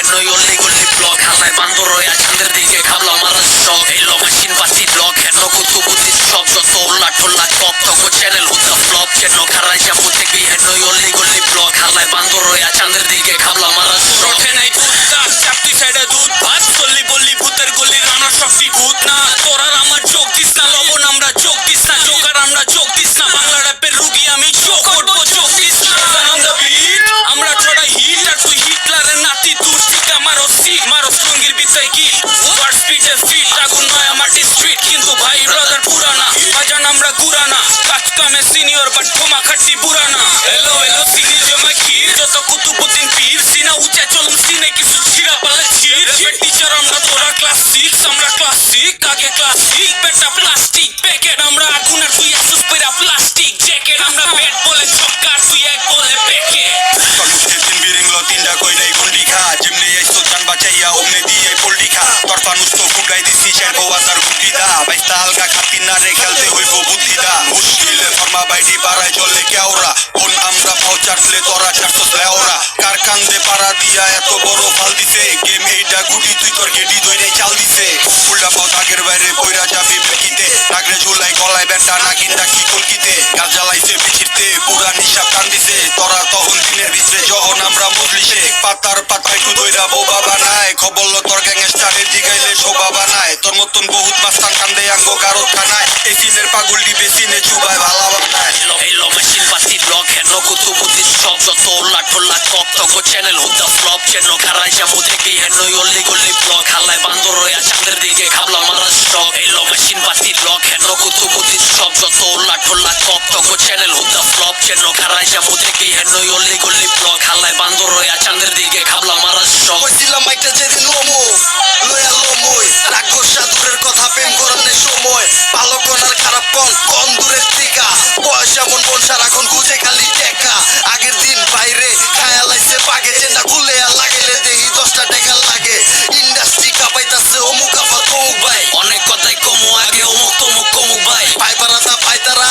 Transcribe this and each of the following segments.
হেনই অল্লি গল্লি block হালায় বান্দর হইয়া চাঁদের দিকে খাবলা মারা শখ এইলো মেশিন পাতি ব্লক হেন কুতু বুদ্ধি সব যত উল্লাট ফুল্লাট কপ তক চ্যানেল হুদা ফ্লপ কেন খারাই যাবো দেখবি হেনই অল্লি গল্লি ব্লক হালায় বান্দর হইয়া চাঁদের দিকে খাবলা মারা শখ নাই দুধ চাপটি সাইডে দুধ ভাত চল্লি বললি ভূতের গলি রানার শক্তি ভূত না তোরার আমার চোখ দিস না লবণ আমরা চোখ দিস না জোকার আমরা চোখ দিস না বাংলা র্যাপের রুগী আমি চোখ করবো চোখ দিস না আমরা ছড়াই হিট আর তুই হিটলারের নাতি দূর থেকে মারো সিট মারো লুঙ্গির বিছাই কি ওয়ার স্পিডে স্ট্রিট আগুন নয় আমার স্ট্রিট কিন্তু ভাই ব্রাদার পুরানা বাজান আমরা গুরানা কাজ কামে সিনিয়র বাট ক্ষমা খাটি বুরানা এলো এলো সিনি জমা ক্ষীর যত কুতুবুদ্দিন পীর সিনা উঁচা চলুন সিনে কিছু ছিড়া পালে ছির র্যাপের টিচার আমরা তোরা ক্লাস 6 আমরা ক্লাস 6 আগে ক্লাস 6 বেটা প্লাস্টিক প্যাকেট আমরা আগুন আর তুই আসুস পেরা প্লাস্টিক জ্যাকেট আমরা ব্যাট বলে ছক্কা তুই এক বলে প্যাকেট তিনটা কই নাই গুন্ডি খা যেমনি আইসো জান বাঁচাইয়া ওমনে দিয়ে পোল্টি খা তোর ফানুস তো ফুটাই দিছি শের বাজার গুটি দা বাইস্তা আলগা খাতি না রে খেলতে হইব বুদ্ধি দা মুশকিলে ফরমা বাইডি পাড়ায় চলে কেওরা কোন আমরা পাও চাটলে তোরা চারশো লেওরা কার কান্দে পাড়া দিয়া এত বড় ফাল দিছে গেম এইটা গুটি তুই তোর গেডি ধইরে চাল দিছে উল্টা পাও দাগের বাইরে পয়রা যাবি বেকিতে নাগরে ঝুলাই গলায় বেটা নাগিনটা কি কলকিতে গাছ জ্বালাইছে বিচিরতে পুরা নিশা টান দিছে তোরা তখন দিনের ভিতরে যখন আমরা মজলিসে পাতার পাতায় টু দইরা বোবা বানায় খবর তোর গ্যাংস্টারের দিগাইলে শোভা বানায় তোর মতন বহুত মাস্তান কান্দে আঙ্গো কারো খানায় এই সিনের পাগলটি বেসিনে চুবায় ভালা বানায় এইলো মেশিন পাতি ব্লক হেন কুতু বুদ্ধি সব যত উল্লাট ফুল্লাট কপ তক চ্যানেল হুদা ফ্লপ কেন খারাই যাবো দেখবি হেনই অল্লি গল্লি ব্লক হালায় বান্দর হইয়া চাঁদের দিকে খাবলা মারা শখ এইলো মেশিন পাতি ব্লক হেন কুতু বুদ্ধি সব যত উল্লাট ফুল্লাট কপ তক চ্যানেল হুদা ফ্লপ কেন খারাই যাবো দেখবি হেনই অল্লি গল্লি ব্লক হালায় বান্দর হইয়া চাঁদের দিকে খাবলা মারা শখ কইছিলাম মাইটা যেদিন লোমো লয়া লোমই রাক্ষসা দূরের কথা প্রেম করানোর সময় ভালো কোন আর খারাপ কোন কোন দূরের টিকা বয়স এমন কোন সারাক্ষণ খুঁজে খালি টেকা আগের দিন বাইরে খায়া লাইছে পাগে চেনা খুলে আর লাগাইলে দেখি 10টা টাকা লাগে ইন্ডাস্ট্রি কাপাইতাছে অমুক আবার তমুক ভাই অনেক কথাই কমু আগে অমুক তমুক কমুক ভাই পাইপারাতা পাইতারা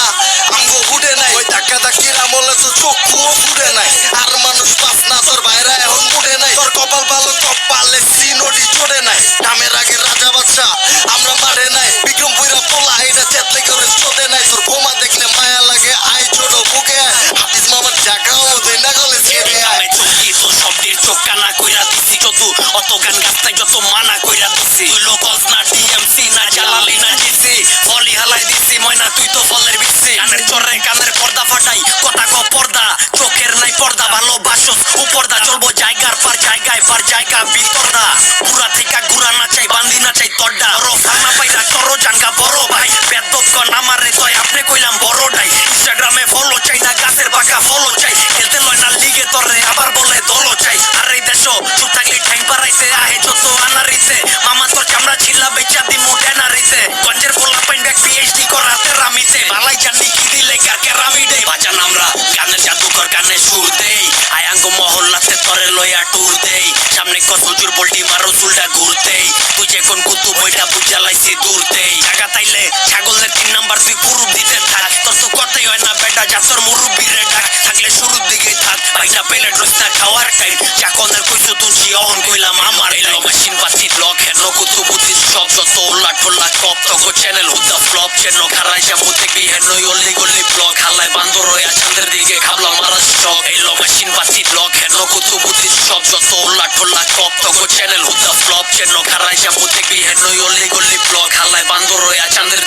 আমগো ফুটে নাই ওই ধাক্কা ধাক্কির আমলে তো চক্ষুও ফুটে নাই আর মানুষ পাস না তোর ভাইরা এখন ফুটে নাই তোর কপাল ভালো কপালে সিনোডি চড়ে নাই নামের আগে রাজা বাদশা আমরা মারে নাই বিক্রম বইরা পোলা এটা চেতলে করে চোদে নাই তোর বোমা দেখলে মায়া লাগে আই ছোট বুকে হাফিজ মামার জাগাও দেয় না গলে ছেড়ে আয় আমি চোখি তো শব্দের চোখ কানা কইরা দিছি যত অত গান গাছটাই যত মানা কইরা দিছি তুই লোকস না ডিএমসি না জালালি না জিসি ফলি হালাই দিছি ময়না তুই তো ফলের বিসি কানের চরে কানের পর্দা ফাটাই কথা ক পর্দা চোখের নাই পর্দা ভালোবাসস উপর্দা চলবো জায়গার পার জায়গা ভিতরদা পুরা থেকে গুড়া না চাই বান্দি না চাই তড্ডা রফানা পাইরা করো জানগা বড় ভাই বেদবগণ আমারে কয় আপনি কইলাম বড়টাই ইনস্টাগ্রামে ফলো চাই না গাছের পাকা ফলো চাই খেলতে লয় না লিগে তরে আবার বলে দলো চাই আর এই দেশ চুপ থাকলে ঠাই বাড়াইছে আহে যত আনারিতে মামা তোর চামড়া ছিলা বেচা দিমু ডেনারিতে গঞ্জের পোলা পাইন ব্যাগ পিএইচডি করাতে রামিতে বালাই জানি কি দিলে কাকে রামি দেই বাজান আমরা গানের জাদুকর গানে সুর দেই আয়াঙ্গ মহল্লাতে তরে লয়া টুর দেই সামনে কত হুজুর বলটি মারো চুলটা ঘুরতেই তুই যে কোন কুতু বইটা বুঝালাইছি দূর দেই জায়গা তাইলে ছাগলের 3 নাম্বার তুই পুরুপ দিতে থাক তোর তো কথাই হয় না বেটা যা তোর মুরব্বিরে ডাক থাকলে শুরুর দিকে থাক ভাইটা পেলে ড্রস না খাওয়ার টাইম চাকনের কইছো তুলছি অহন কইলাম আমার এলো মেশিন পাতি ব্লক হেন কুতু বুদ্ধি সব যত উল্লাট ফুল্লাট কপ তক চ্যানেল হুদা ফ্লপ কেন খারাই যাবো দেখবি হেনই অল্লি গল্লি ব্লক হালায় বান্দর হইয়া চাঁদের দিকে খাবলা মারা শখ এইলো মেশিন পাতি ব্লক হেন কুতু বুদ্ধি সব যত উল্লাট ফুল্লাট কপ তক চ্যানেল হুদা ফ্লপ কেন খারাই যাবো দেখবি হেনই অল্লি গল্লি ব্লক হালায় বান্দর হইয়া চাঁদের